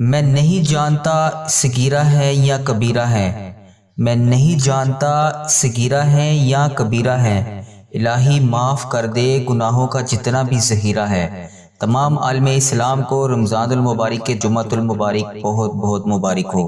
میں نہیں جانتا صغیرہ ہے یا کبیرہ ہے، میں نہیں جانتا صغیرہ ہے یا کبیرہ ہے، الہی معاف کر دے گناہوں کا جتنا بھی ذخیرہ ہے۔ تمام عالم اسلام کو رمضان المبارک کے جمعۃ المبارک بہت بہت مبارک ہو۔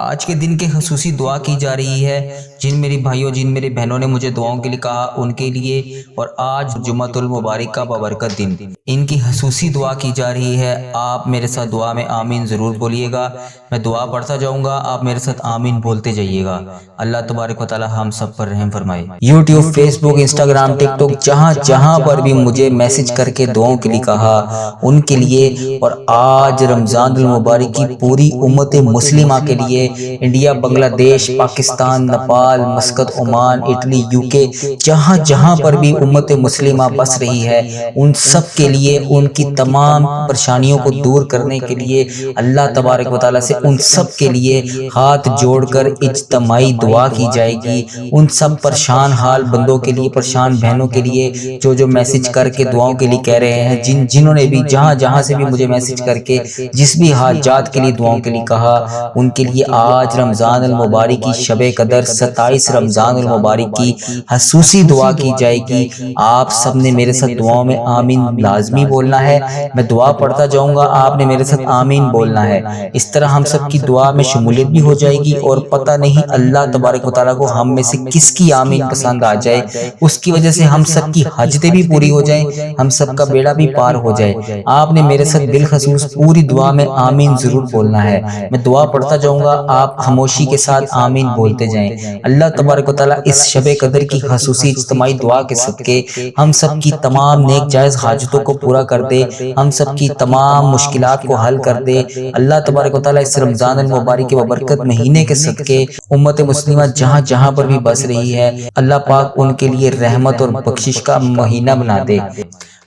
آج کے دن کے خصوصی دعا کی جا رہی ہے، جن میری بھائیوں جن میری بہنوں نے مجھے دعاؤں کے لیے کہا ان کے لیے، اور آج جمعۃ المبارک کا بابرکت دن، ان کی خصوصی دعا کی جا رہی ہے۔ آپ میرے ساتھ دعا میں آمین ضرور بولیے گا، میں دعا پڑھتا جاؤں گا، آپ میرے ساتھ آمین بولتے جائیے گا۔ اللہ تبارک و تعالی ہم سب پر رحم فرمائے۔ یوٹیوب، فیس بک، انسٹاگرام، ٹک ٹاک، جہاں جہاں پر بھی مجھے میسج کر کے دعاؤں کے لیے کہا ان کے لیے، اور آج رمضان المبارک کی پوری امت مسلمہ کے لیے، انڈیا، بنگلہ دیش، Pakistan, Nepal, Muscat, Oman, Italy, you کے، جہاں جہاں پر بھی امت مسلمہ بس رہی ہے، ان سب کے لیے، ان کی تمام پریشانیوں کو دور کرنے کے لیے اللہ تبارک و تعالیٰ سے ان سب کے لیے ہاتھ جوڑ کر اجتماعی دعا کی جائے گی۔ ان سب پریشان حال بندوں کے لیے، پریشان بہنوں کے لیے، جو میسج کر کے دعاؤں کے لیے کہہ رہے ہیں، جنہوں نے بھی جہاں جہاں سے بھی مجھے میسج کر کے جس بھی حاجات کے لیے دعاؤں کے لیے کہا، ان کے لیے آج رمضان المبارک کی شب قدر 27 رمضان المبارک کی خصوصی دعا کی جائے گی۔ آپ سب نے میرے ساتھ دعاؤں میں آمین لازمی بولنا ہے، میں دعا پڑھتا جاؤں گا، آپ نے میرے ساتھ آمین بولنا ہے۔ اس طرح ہم سب کی دعا میں شمولیت بھی ہو جائے گی، اور پتہ نہیں اللہ تبارک و تعالیٰ کو ہم میں سے کس کی آمین پسند آ جائے، اس کی وجہ سے ہم سب کی حاجتیں بھی پوری ہو جائیں، ہم سب کا بیڑا بھی پار ہو جائے۔ آپ نے میرے ساتھ بالخصوص پوری دعا میں آمین ضرور بولنا ہے، میں دعا پڑھتا جاؤں گا، آپ خاموشی کے ساتھ آمین بولتے جائیں۔ اللہ تبارک و تعالیٰ اس شب قدر کی خصوصی اجتماعی دعا کے صدقے ہم سب کی تمام نیک جائز حاجتوں کو پورا کر دے، ہم سب کی تمام مشکلات کو حل کر دے۔ اللہ تبارک و تعالیٰ اس رمضان المبارک کے ببرکت مہینے کے صدقے امت مسلمہ جہاں جہاں پر بھی بس رہی ہے، اللہ پاک ان کے لیے رحمت اور بخشش کا مہینہ بنا دے۔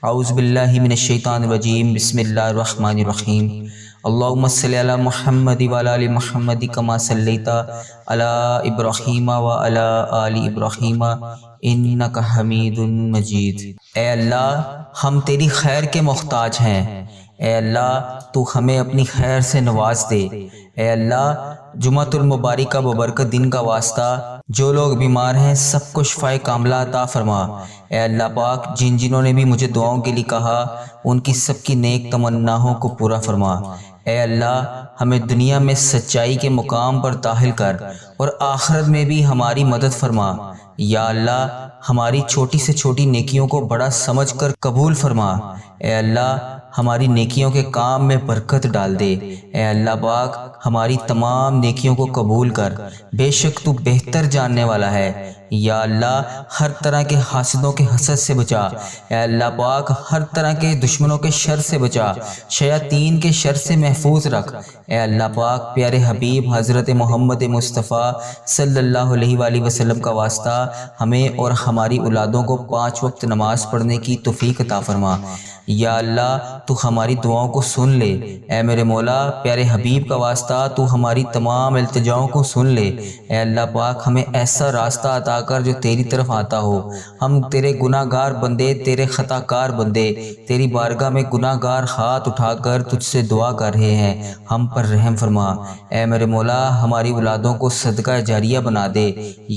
اعوذ باللہ من الشیطان الرجیم، بسم اللہ الرحمن الرحیم۔ اللہم صلی علی محمد وعلی آل محمد کما صلیت علی ابراہیم وعلی آل ابراہیم انک حمید مجید۔ اے اللہ، ہم تیری خیر کے محتاج ہیں، اے اللہ تو ہمیں اپنی خیر سے نواز دے۔ اے اللہ، جمعۃ المبارک کا ببرکت دن کا واسطہ، جو لوگ بیمار ہیں سب کو شفائے کاملہ عطا فرما۔ اے اللہ پاک، جنہوں نے بھی مجھے دعاؤں کے لیے کہا ان کی سب کی نیک تمناؤں کو پورا فرما۔ اے اللہ، ہمیں دنیا میں سچائی کے مقام پر داخل کر، اور آخرت میں بھی ہماری مدد فرما۔ یا اللہ، ہماری چھوٹی سے چھوٹی نیکیوں کو بڑا سمجھ کر قبول فرما۔ اے اللہ، ہماری نیکیوں کے کام میں برکت ڈال دے۔ اے اللہ پاک، ہماری تمام نیکیوں کو قبول کر، بے شک تو بہتر جاننے والا ہے۔ یا اللہ، ہر طرح کے حاسدوں کے حسد سے بچا۔ اے اللہ پاک، ہر طرح کے دشمنوں کے شر سے بچا، شیاطین کے شر سے محفوظ رکھ۔ اے اللہ پاک، پیارے حبیب حضرت محمد مصطفیٰ صلی اللہ علیہ وآلہ وسلم کا واسطہ ہمیں اور ہماری اولادوں کو 5 وقت نماز پڑھنے کی توفیق عطا فرما۔ یا اللہ، تو ہماری دعاؤں کو سن لے۔ اے میرے مولا، پیارے حبیب کا واسطہ تو ہماری تمام التجاؤں کو سن لے۔ اے اللہ پاک، ہمیں ایسا راستہ عطا کر جو تیری طرف آتا ہو۔ ہم تیرے گناہ گار بندے، تیرے خطا کار بندے، تیری بارگاہ میں گناہ گار ہاتھ اٹھا کر تجھ سے دعا کر رہے ہیں، ہم پر رحم فرما۔ اے میرے مولا، ہماری اولادوں کو صدقہ جاریہ بنا دے۔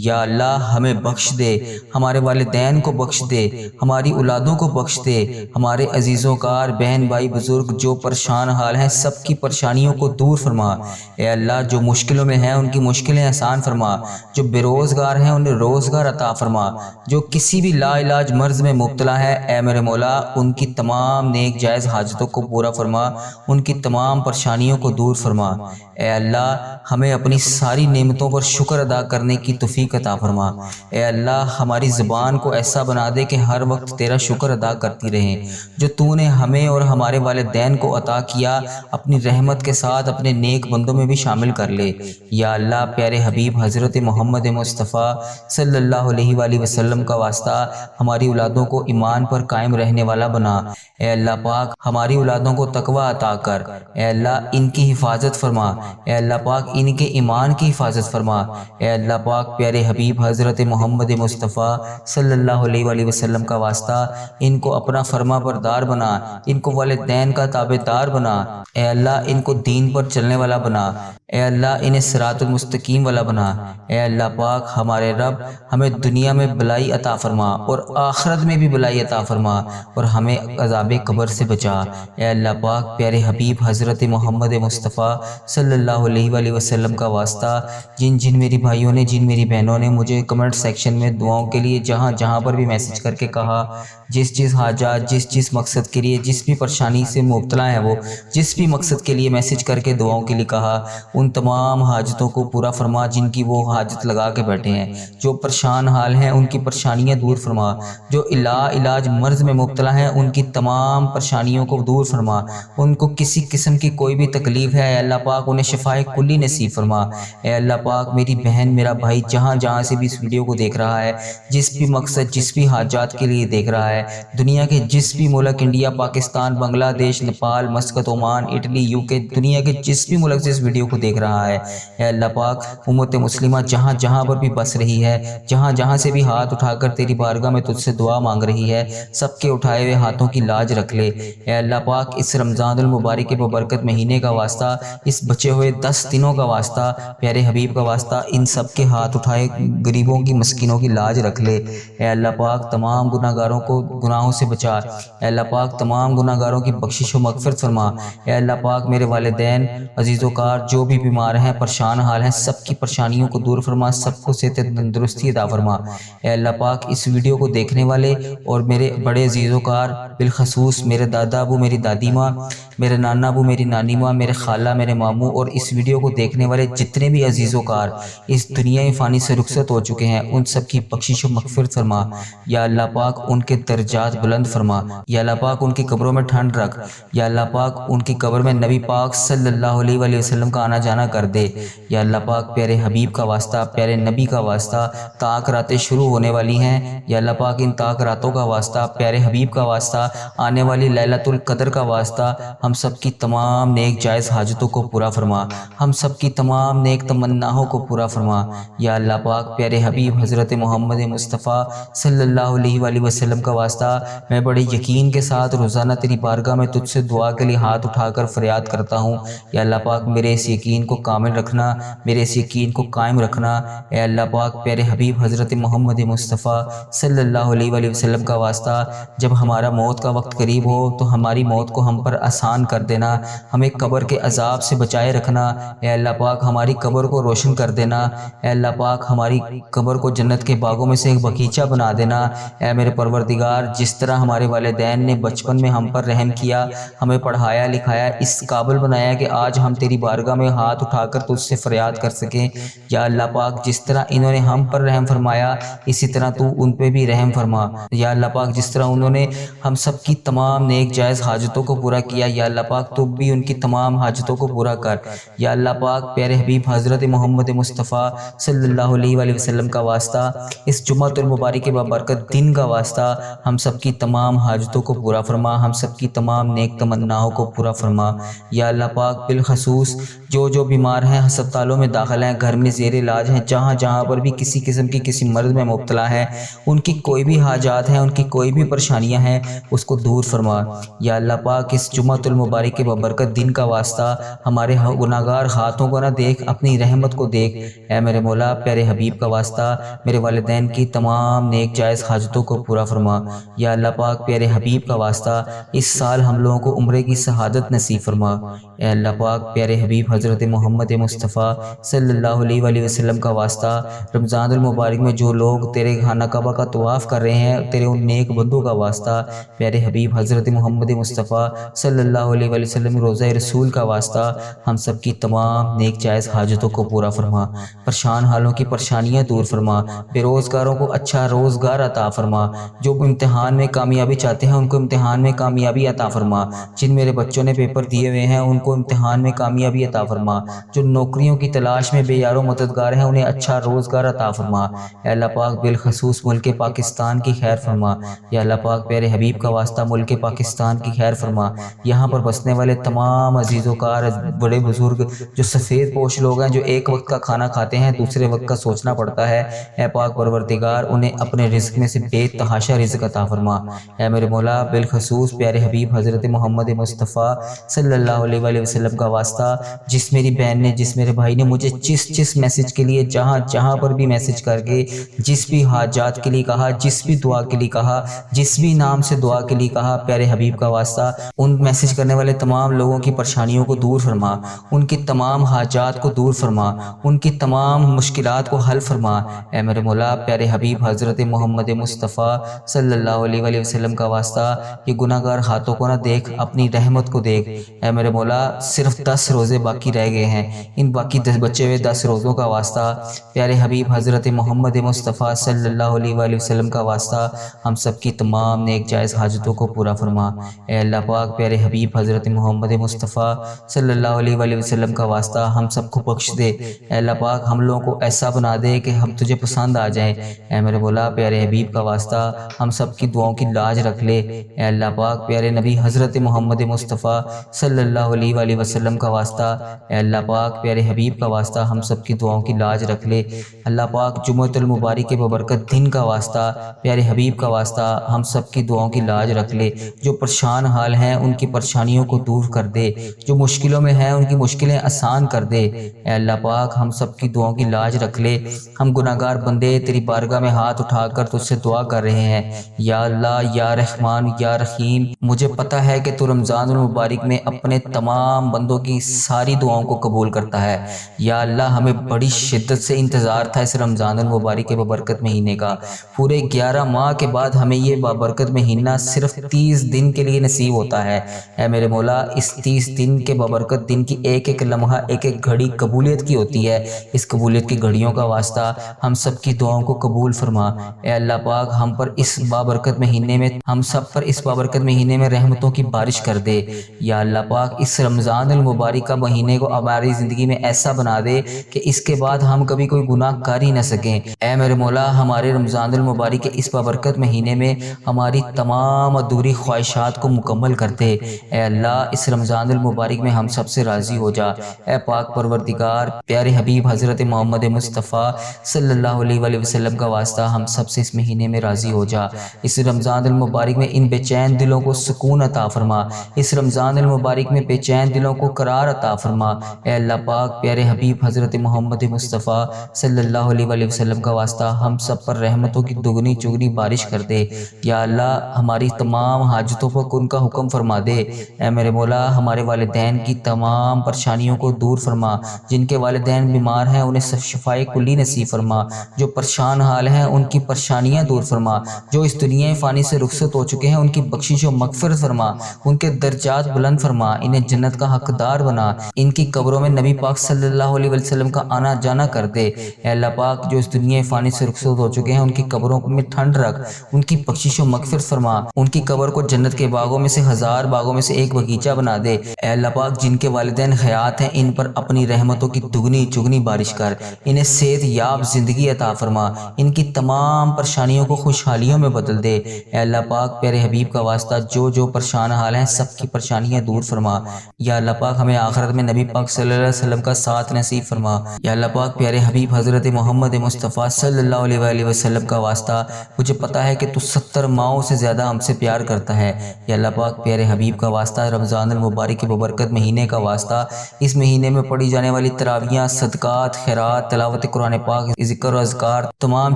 یا اللہ، ہمیں بخش دے، ہمارے والدین کو بخش دے، ہماری اولادوں کو بخش دے، ہمارے عزیزوں کار بہن بھائی بزرگ جو پریشان حال ہیں سب کی پریشانیوں کو دور فرما۔ اے اللہ، جو مشکلوں میں ہیں ان کی مشکلیں آسان فرما، جو بے روزگار ہیں انہیں روزگار عطا فرما، جو کسی بھی لا علاج مرض میں مبتلا ہے، اے میرے مولا ان کی تمام نیک جائز حاجتوں کو پورا فرما، ان کی تمام پریشانیوں کو دور فرما۔ اے اللہ، ہمیں اپنی ساری نعمتوں پر شکر ادا کرنے کی توفیق عطا فرما۔ اے اللہ، ہماری زبان کو ایسا بنا دے کہ ہر وقت تیرا شکر ادا کرتی رہیں، جو تو نے ہمیں اور ہمارے والدین کو عطا کیا، اپنی رحمت کے ساتھ اپنے نیک بندوں میں بھی شامل کر لے۔ یا اللہ، پیارے حبیب حضرت محمد مصطفیٰ صلی اللہ علیہ وآلہ وسلم کا واسطہ ہماری اولادوں کو ایمان پر قائم رہنے والا بنا۔ اے اللہ پاک ہماری اولادوں کو تقوی عطا کر۔ اے اللہ ان کی حفاظت فرما۔ اے اللہ پاک ان کے ایمان کی حفاظت فرما۔ اے اللہ پاک پیارے حبیب حضرت محمد مصطفیٰ صلی اللہ علیہ وآلہ وسلم کا واسطہ ان کو اپنا فرما بردار بنا، ان کو والدین کا تابعدار بنا۔ اے اللہ ان کو دین پر چلنے والا بنا۔ اے اللہ انہیں صراط المستقیم والا بنا۔ اے اللہ پاک ہمارے رب ہمیں دنیا میں بلائی عطا فرما اور آخرت میں بھی بلائی عطا فرما اور ہمیں عذاب قبر سے بچا۔ اے اللہ پاک پیارے حبیب حضرت محمد مصطفیٰ صلی اللہ علیہ وآلہ وسلم کا واسطہ جن میری بھائیوں نے، جن میری بہنوں نے مجھے کمنٹ سیکشن میں دعاؤں کے لیے جہاں پر بھی میسج کر کے کہا، جس حاجات، جس مقصد کے لیے، جس بھی پریشانی سے مبتلا ہے، وہ جس بھی مقصد کے لیے میسج کر کے دعاؤں کے لیے کہا، ان تمام حاجتوں کو پورا فرما جن کی وہ حاجت لگا کے بیٹھے ہیں۔ جو پریشان حال ہیں ان کی پریشانیاں دور فرما، جو علاج مرض میں مبتلا ہیں ان کی تمام پریشانیوں کو دور فرما، ان کو کسی قسم کی کوئی بھی تکلیف ہے اے اللہ پاک انہیں شفائے کلی نصیب فرما۔ اے اللہ پاک میری بہن، میرا بھائی جہاں سے بھی اس ویڈیو کو دیکھ رہا ہے، جس بھی مقصد، جس بھی حاجات کے لیے دیکھ رہا ہے، دنیا کے جس بھی ملک، انڈیا، پاکستان، بنگلہ دیش، Nepal, Muscat, Oman, Italy, UK، دنیا کے جس بھی ملک سے اس ویڈیو کو دیکھ رہا ہے، اے اللہ پاک امت مسلمہ جہاں پر بھی بس رہی ہے، جہاں سے بھی ہاتھ اٹھا کر تیری بارگاہ میں تجھ سے دعا مانگ رہی ہے، سب کے اٹھائے ہوئے ہاتھوں کی لاج رکھ لے۔ اے اللہ پاک اس رمضان المبارک کے ببرکت مہینے کا واسطہ، اس بچے ہوئے 10 دنوں کا واسطہ، پیارے حبیب کا واسطہ، ان سب کے ہاتھ اٹھائے غریبوں کی، مسکینوں کی لاج رکھ لے۔ اے اللہ پاک تمام گناہگاروں کو گناہوں سے بچا۔ اے اللہ پاک تمام گناہگاروں کی بخشش و مغفرت فرما۔ اے اللہ پاک میرے والدین عزیز و کار جو بھی بیمار ہیں، پریشان حال ہیں، سب کی پریشانیوں کو دور فرما، سب کو صحت تندرستی عطا فرما۔ اے اللہ پاک اس ویڈیو کو دیکھنے والے اور میرے بڑے عزیز و کار، بالخصوص میرے دادا ابو، میری دادی ماں، میرے نانا ابو، میری نانی ماں، میرے خالہ، میرے ماموں، اور اس ویڈیو کو دیکھنے والے جتنے بھی عزیز و کار اس دنیا فانی سے رخصت ہو چکے ہیں، ان سب کی بخشش و مغفرت فرما۔ یا اللہ پاک ان کے درجات بلند فرما۔ یا اللہ پاک ان کی قبروں میں ٹھنڈ رکھ۔ یا اللہ پاک ان کی قبر میں نبی پاک صلی اللہ علیہ وآلہ وسلم کا آنا جانا کر دے۔ یا اللہ پاک پیارے حبیب کا واسطہ، پیارے نبی کا واسطہ، طاق راتیں شروع ہونے والی ہیں، یا اللہ پاک ان طاق راتوں کا واسطہ، پیارے حبیب کا واسطہ، آنے والی لیلۃ القدر کا واسطہ، ہم سب کی تمام نیک جائز حاجتوں کو پورا فرما، ہم سب کی تمام نیک تمناؤں کو پورا فرما۔ یا اللہ پاک پیارے حبیب حضرت محمد مصطفیٰ صلی اللہ علیہ وآلہ وسلم کا واسطہ، میں بڑے یقین کے ساتھ روزانہ تیری بارگاہ میں تجھ سے دعا کے لیے ہاتھ اٹھا کر فریاد کرتا ہوں۔ یا اللہ پاک میرے اس یقین کو کامل رکھنا، میرے اس یقین کو قائم رکھنا۔ اے اللہ پاک پیارے حبیب حضرت محمد مصطفیٰ صلی اللہ علیہ وآلہ وسلم کا واسطہ، جب ہمارا موت کا وقت قریب ہو تو ہماری موت کو ہم پر آسان کر دینا، ہمیں قبر کے عذاب سے بچائے رکھنا۔ اے اللہ پاک ہماری قبر کو روشن کر دینا۔ اے اللہ پاک ہماری قبر کو جنت کے باغوں میں سے ایک باغیچہ بنا دینا۔ اے میرے پروردگار، جس طرح ہمارے والدین نے بچپن میں ہم پر رحم کیا، ہمیں پڑھایا لکھایا، اس قابل بنایا کہ آج ہم تیری بارگاہ میں ہاتھ اٹھا کر تجھ سے فریاد کر سکیں، یا اللہ پاک جس طرح انہوں نے ہم پر رحم فرمایا اسی طرح تو ان پہ بھی رحم فرما۔ یا اللہ پاک جس طرح انہوں نے ہم سب کی تمام نیک جائز حاجتوں کو پورا کیا، یا اللہ پاک تو بھی ان کی تمام حاجتوں کو پورا کر۔ یا اللہ پاک پیارے حبیب حضرت محمد مصطفیٰ صلی اللہ علیہ وآلہ وسلم کا واسطہ، اس جمعہ المبارک کے بابرکت دن کا واسطہ، ہم سب کی تمام حاجتوں کو پورا فرما، ہم سب کی تمام نیک تمناؤں کو پورا فرما۔ یا اللہ پاک بالخصوص جو بیمار ہیں، ہسپتالوں میں داخل ہیں، گھر میں زیر علاج ہیں، جہاں پر بھی کسی قسم کی کسی مرض میں مبتلا ہے، ان کی کوئی بھی حاجات ہیں، ان کی کوئی بھی پریشانیاں ہیں، اس کو دور فرما۔ یا اللہ پاک اس جمعہ المبارک کے بابرکت دن کا واسطہ، ہمارے گناہگار ہاتھوں کو نہ دیکھ، اپنی رحمت کو دیکھ۔ اے میرے مولا پیارے حبیب کا واسطہ، میرے والدین کی تمام نیک جائز حاجتوں کو پورا فرما۔ یا اللہ پاک پیارے حبیب کا واسطہ، اس سال ہم لوگوں کو عمرے کی شہادت نصیب فرما۔ اے اللہ پاک پیارے حبیب حضرت محمد مصطفیٰ صلی اللہ علیہ وآلہ وسلم کا واسطہ، رمضان المبارک میں جو لوگ تیرے خانہ کعبہ کا طواف کر رہے ہیں، تیرے ان نیک بندوں کا واسطہ، پیارے حبیب حضرت محمد مصطفیٰ صلی اللہ علیہ وآلہ وسلم روضہ رسول کا واسطہ، ہم سب کی تمام نیک جائز حاجتوں کو پورا فرما، پریشان حالوں کی پریشانیاں دور فرما، بے روزگاروں کو اچھا روزگار عطا فرما، جو امتحان میں کامیابی چاہتے ہیں ان کو امتحان میں کامیابی عطا فرما، جن میرے بچوں نے پیپر دیے ہوئے ہیں ان کو امتحان میں کامیابی عطا فرما، جو نوکریوں کی تلاش میں بے یار و مددگار ہیں انہیں اچھا روزگار عطا فرما۔ اے اللہ پاک بالخصوص ملک پاکستان کی خیر فرما۔ یا اللہ پاک پیارے حبیب کا واسطہ ملک پاکستان کی خیر فرما۔ یہاں پر بسنے والے تمام عزیز و کار بڑے بزرگ جو سفید پوش لوگ ہیں، جو ایک وقت کا کھانا کھاتے ہیں دوسرے وقت کا سوچنا پڑتا ہے، اے پاک پروردگار انہیں اپنے رزق میں سے بے تحاشا رزق عطا فرما۔ اے میرے مولا بالخصوص پیارے حبیب حضرت محمد مصطفیٰ صلی اللہ علیہ وآلہ وسلم کا واسطہ، جس میری بہن نے، جس میرے بھائی نے مجھے جس میسج کے لیے جہاں پر بھی میسج کر کے جس بھی حاجات کے لیے کہا، جس بھی دعا کے لیے کہا، جس بھی نام سے دعا کے لیے کہا، پیارے حبیب کا واسطہ ان میسج کرنے والے تمام لوگوں کی پریشانیوں کو دور فرما، ان کی تمام حاجات کو دور فرما، ان کی تمام مشکلات کو حل فرما۔ اے میرے مولا پیارے حبیب حضرت محمد مصطفیٰ صلی اللہ علیہ وآلہ وسلم کا واسطہ یہ گناہ گار ہاتھوں کو نہ دیکھ، اپنی رحمت کو دیکھ۔ اے میرے مولا صرف 10 روزے باقی رہ گئے ہیں، ان باقی بچے ہوئے 10 روزوں کا واسطہ پیارے حبیب حضرت محمد مصطفیٰ صلی اللہ علیہ وآلہ وسلم کا واسطہ ہم سب کی تمام نیک جائز حاجتوں کو پورا فرما۔ اے اللہ پاک پیارے حبیب حضرت محمد مصطفیٰ صلی اللہ علیہ وآلہ وسلم کا واسطہ ہم سب کو بخش دے۔ اے اللہ پاک ہم لوگوں کو ایسا بنا دے کہ ہم تجھے پسند آ جائیں۔ اے میرے مولا پیارے حبیب کا واسطہ ہم سب کی دعاؤں کی لاج رکھ لے۔ اے اللہ پاک پیارے نبی حضرت محمد مصطفیٰ صلی اللہ علیہ وآلہ وسلم کا واسطہ، اے اللہ پاک پیارے حبیب کا واسطہ ہم سب کی دعاؤں کی لاج رکھ لے۔ اللہ پاک جمعۃ المبارک کے ببرکت دن کا واسطہ پیارے حبیب کا واسطہ ہم سب کی دعاؤں کی لاج رکھ لے۔ جو پریشان حال ہیں ان کی پریشانیوں کو دور کر دے، جو مشکلوں میں ہیں ان کی مشکلیں آسان کر دے۔ اے اللہ پاک ہم سب کی دعاؤں کی لاج رکھ لے۔ ہم گناہ گار بندے تیری بارگاہ میں ہاتھ اٹھا کر تجھ سے دعا کر رہے ہیں، یا اللہ یا رحمان یا رحیم، مجھے پتہ ہے کہ تو رمضان المبارک میں اپنے تمام بندوں کی ساری دعاؤں کو قبول کرتا ہے۔ یا اللہ ہمیں بڑی شدت سے انتظار تھا اس رمضان المبارک کے بابرکت مہینے کا، پورے 11 ماہ کے بعد ہمیں یہ بابرکت مہینہ صرف 30 دن کے لیے نصیب ہوتا ہے۔ اے میرے مولا اس 30 دن کے بابرکت دن کی ایک ایک لمحہ ایک ایک گھڑی قبولیت کی ہوتی ہے، اس قبولیت کی گھڑیوں کا واسطہ ہم سب کی دعاؤں کو قبول فرما۔ اے اللہ پاک ہم پر اس بابرکت مہینے میں، ہم سب پر اس بابرکت مہینے میں رحمتوں کی بارش کر دے۔ یا اللہ پاک اس رمضان المبارک کا مہینے کو ہماری زندگی میں ایسا بنا دے کہ اس کے بعد ہم کبھی کوئی گناہ کر ہی نہ سکیں۔ اے میرے مولا ہمارے رمضان المبارک کے اس بابرکت مہینے میں ہماری تمام ادھوری خواہشات کو مکمل کر دے۔ اے اللہ اس رمضان المبارک میں ہم سب سے راضی ہو جا۔ اے پاک پروردگار پیارے حبیب حضرت محمد مصطفیٰ صلی اللہ علیہ وآلہ وسلم کا واسطہ ہم سب سے اس مہینے میں راضی ہو جا۔ اس رمضان المبارک میں ان بے چین دلوں کو سکون عطا فرما، اس رمضان المبارک میں بے چین دلوں کو قرار عطا فرما۔ اے اللہ پاک پیارے حبیب حضرت محمد مصطفیٰ صلی اللہ علیہ وآلہ وسلم کا واسطہ ہم سب پر رحمتوں کی دگنی چگنی بارش کر دے۔ یا اللہ ہماری تمام حاجتوں پر ان کا حکم فرما دے۔ اے میرے مولا ہمارے والدین کی تمام پریشانیوں کو دور فرما، جن کے والدین بیمار ہیں انہیں شفائے کلی نصیب فرما، جو پریشان حال ہیں ان کی پریشانیاں دور فرما، جو اس دنیا فانی سے رخصت ہو چکے ہیں ان کی بخشش و مغفرت فرما، ان کے درجات بلند فرما، انہیں جنت کا حقدار بنا، ان کی قبروں میں نبی پاک صلی اللہ علیہ وسلم کا آنا جانا کر دے۔ اے اللہ پاک جو اس دنیا فانی سے رخصت ہو چکے ہیں ان کی قبروں میں ٹھنڈ رکھ، ان کی بخشش و مغفرت فرما، ان کی قبر کو جنت کے باغوں میں سے 1000 باغوں میں سے ایک بغیچہ بنا دے۔ اے اللہ پاک جن کے والدین حیات ہیں ان پر اپنی رحمتوں کی دگنی چگنی بارش کر، انہیں صحت یاب زندگی عطا فرما، ان کی تمام پریشانیوں کو خوشحالیوں میں بدل دے۔ اے اللہ پاک پیارے حبیب کا واسطہ جو پریشان حال ہیں سب کی پریشانیاں دور فرما۔ یا اللہ پاک ہمیں آخرت میں نبی پاک صلی اللہ علیہ وسلم کا ساتھ نصیب فرما۔ یا اللہ پاک پیارے حبیب حضرت محمد مصطفیٰ صلی اللہ علیہ وآلہ وسلم کا واسطہ مجھے پتہ ہے کہ تو 70 ماؤں سے زیادہ ہم سے پیار کرتا ہے۔ یا اللہ پاک پیارے حبیب کا واسطہ رمضان المبارک کے ببرکت مہینے کا واسطہ اس مہینے میں پڑھی جانے والی تراویحیں، صدقات، خیرات، تلاوت قرآن پاک، ذکر و اذکار، تمام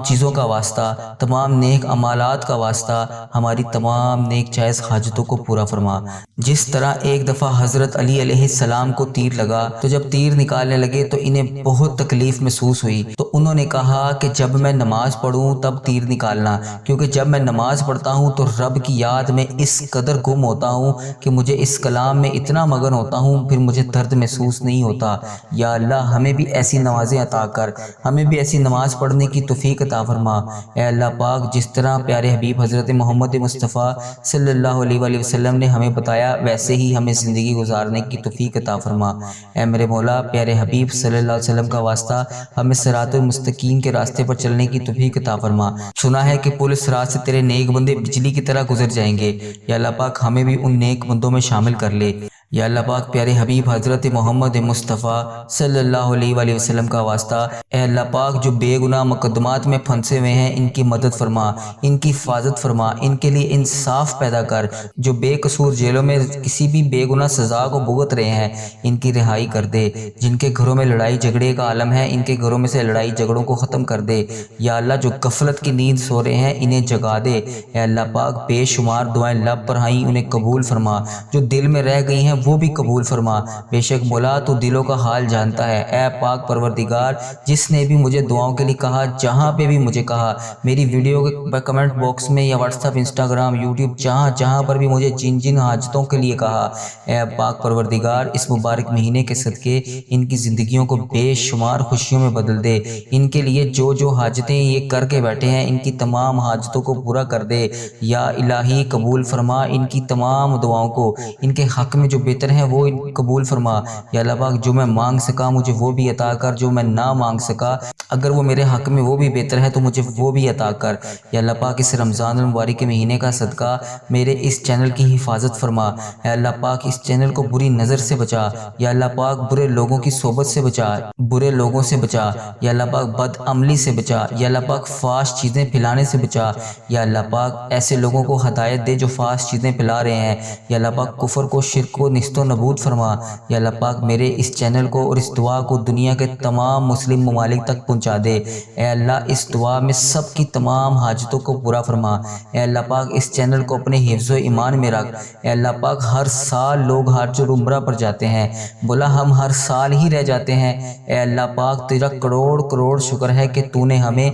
چیزوں کا واسطہ، تمام نیک اعمالات کا واسطہ ہماری تمام نیک جائز حاجتوں کو پورا فرما۔ جس طرح ایک دفعہ حضرت علی علیہ السلام کو تیر لگا تو جب تیر نکالنے لگے تو انہیں بہت تکلیف محسوس ہوئی، تو انہوں نے کہا کہ جب میں نماز پڑھوں تب تیر نکالنا، کیونکہ جب میں نماز پڑھتا ہوں تو رب کی یاد میں اس قدر گم ہوتا ہوں کہ مجھے اس کلام میں اتنا مگن ہوتا ہوں پھر مجھے درد محسوس نہیں ہوتا۔ یا اللہ ہمیں بھی ایسی نمازیں عطا کر، ہمیں بھی ایسی نماز پڑھنے کی توفیق عطا فرما۔ اے اللہ پاک جس طرح پیارے حبیب حضرت محمد مصطفیٰ صلی اللہ علیہ وآلہ وسلم نے ہمیں بتایا ویسے ہی ہمیں زندگی گزار گزارنے کی توفیق عطا فرما۔ اے میرے مولا، پیارے حبیب صلی اللہ علیہ وسلم کا واسطہ ہمیں صراط المستقیم کے راستے پر چلنے کی توفیق عطا فرما۔ سنا ہے کہ پل صراط سے تیرے نیک بندے بجلی کی طرح گزر جائیں گے، یا اللہ پاک ہمیں بھی ان نیک بندوں میں شامل کر لے۔ یا اللہ پاک، پیارے حبیب حضرت محمد مصطفیٰ صلی اللہ علیہ وآلہ وسلم کا واسطہ، اے اللہ پاک جو بے گناہ مقدمات میں پھنسے ہوئے ہیں ان کی مدد فرما، ان کی حفاظت فرما، ان کے لیے انصاف پیدا کر۔ جو بے قصور جیلوں میں کسی بھی بے گناہ سزا کو بھگت رہے ہیں ان کی رہائی کر دے۔ جن کے گھروں میں لڑائی جھگڑے کا عالم ہے ان کے گھروں میں سے لڑائی جھگڑوں کو ختم کر دے۔ یا اللہ، جو غفلت کی نیند سو رہے ہیں انہیں جگا دے۔ اے اللہ پاک، بے شمار دعائیں لب پر آئیں انہیں قبول فرما، جو دل میں رہ گئی ہیں وہ بھی قبول فرما۔ بے شک مولا تو دلوں کا حال جانتا ہے۔ اے پاک پروردگار، جس نے بھی مجھے دعاؤں کے لیے کہا، جہاں پہ بھی مجھے کہا، میری ویڈیو کے کمنٹ باکس میں یا واٹس ایپ، انسٹاگرام، یوٹیوب، جہاں پر بھی مجھے جن جن حاجتوں کے لیے کہا، اے پاک پروردگار اس مبارک مہینے کے صدقے ان کی زندگیوں کو بے شمار خوشیوں میں بدل دے۔ ان کے لیے جو حاجتیں یہ کر کے بیٹھے ہیں ان کی تمام حاجتوں کو پورا کر دے۔ یا الہی قبول فرما ان کی تمام دعاؤں کو، ان کے حق میں جو بہتر ہیں وہ قبول فرما۔ یا اللہ پاک، جو میں مانگ سکا مجھے وہ بھی عطا کر، جو میں نہ مانگ سکا اگر وہ میرے حق میں وہ بھی بہتر ہے تو مجھے وہ بھی عطا کر۔ یا اللہ پاک، اس رمضان المبارک کے مہینے کا صدقہ میرے اس چینل کی حفاظت فرما۔ اے اللہ پاک، اس چینل کو بری نظر سے بچا۔ یا اللہ پاک، برے لوگوں کی صحبت سے بچا، برے لوگوں سے بچا۔ یا اللہ پاک، بد عملی سے بچا۔ یا اللہ پاک، فحش چیزیں پھیلانے سے بچا۔ یا اللہ پاک، ایسے لوگوں کو ہدایت دے جو فحش چیزیں پھیلا رہے ہیں۔ یا اللہ پاک، کفر کو، شرک کو نیست و نابود فرما۔ یا اللہ پاک، میرے اس چینل کو اور اس دعا کو دنیا کے تمام مسلم ممالک تک پہنچا دے۔ اے اللہ، اس دعا میں سب کی تمام حاجتوں کو پورا فرما۔ اے اللہ پاک، اس چینل کو اپنے حفظ و ایمان میں رکھ۔ اے اللہ پاک، ہر سال لوگ حج اور عمرہ پر جاتے ہیں، بولا ہم ہر سال ہی رہ جاتے ہیں۔ اے اللہ پاک، تیرا کروڑ کروڑ شکر ہے کہ تو نے ہمیں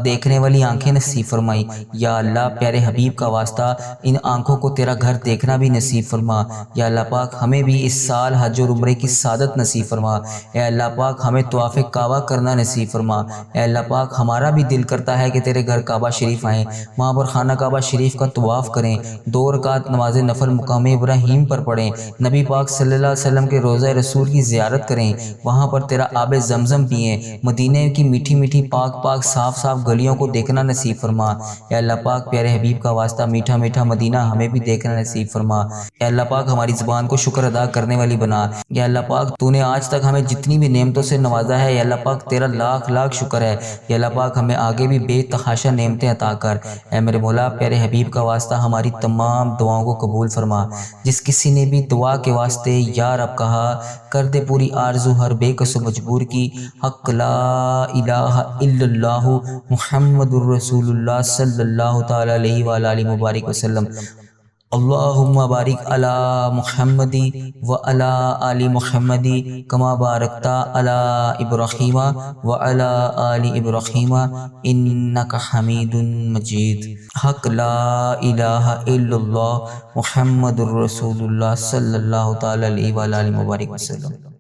دیکھنے والی آنکھیں نصیب فرمائی۔ یا اللہ، پیارے حبیب کا واسطہ ان آنکھوں کو تیرا گھر دیکھنا بھی نصیب فرما۔ یا اللہ پاک، ہمیں بھی اس سال حج اور عمرے کی سعادت نصیب فرما۔ اے اللہ پاک، ہمیں طواف کعبہ کرنا نصیب فرما۔ اے اللہ پاک، ہمارا بھی دل کرتا ہے کہ تیرے گھر کعبہ شریف آئیں، وہاں پر خانہ کعبہ شریف کا طواف کریں، 2 رکعت نماز نفل مقام ابراہیم پر پڑھیں، نبی پاک صلی اللہ علیہ وسلم کے روضہ رسول کی زیارت کریں، وہاں پر تیرا آب زمزم پئیں، مدینے کی میٹھی میٹھی پاک صاف گلیوں کو دیکھنا نصیب فرما۔ اے اللہ پاک، پیارے حبیب کا واسطہ میٹھا میٹھا مدینہ ہمیں بھی دیکھنا نصیب فرما۔ اے اللہ پاک، ہماری زبان کو شکر ادا کرنے والی بنا۔ یا اللہ پاک، تو نے آج تک ہمیں جتنی بھی نعمتوں سے نوازا ہے، یا اللہ پاک تیرا لاکھ لاکھ شکر ہے۔ یا اللہ پاک، ہمیں آگے بھی بے تحاشا نعمتیں عطا کر۔ اے میرے مولا، پیارے حبیب کا واسطہ ہماری تمام دعاؤں کو قبول فرما۔ جس کسی نے بھی دعا کے واسطے یا رب کہا، کر دے پوری آرزو ہر بے کس و مجبور کی۔ حق لا الہ الا اللہ محمد الرسول اللہ صلی اللہ تعالی علیہ وآلہ مبارک وسلم۔ اللہم بارک علی محمد وعلی آل محمد کما بارکت علی ابراہیم وعلی آل ابراہیم انک حمید مجید۔ حق لا الہ الا اللہ محمد الرسول اللہ صلی اللہ تعالی علیہ وآلہ مبارک وسلم۔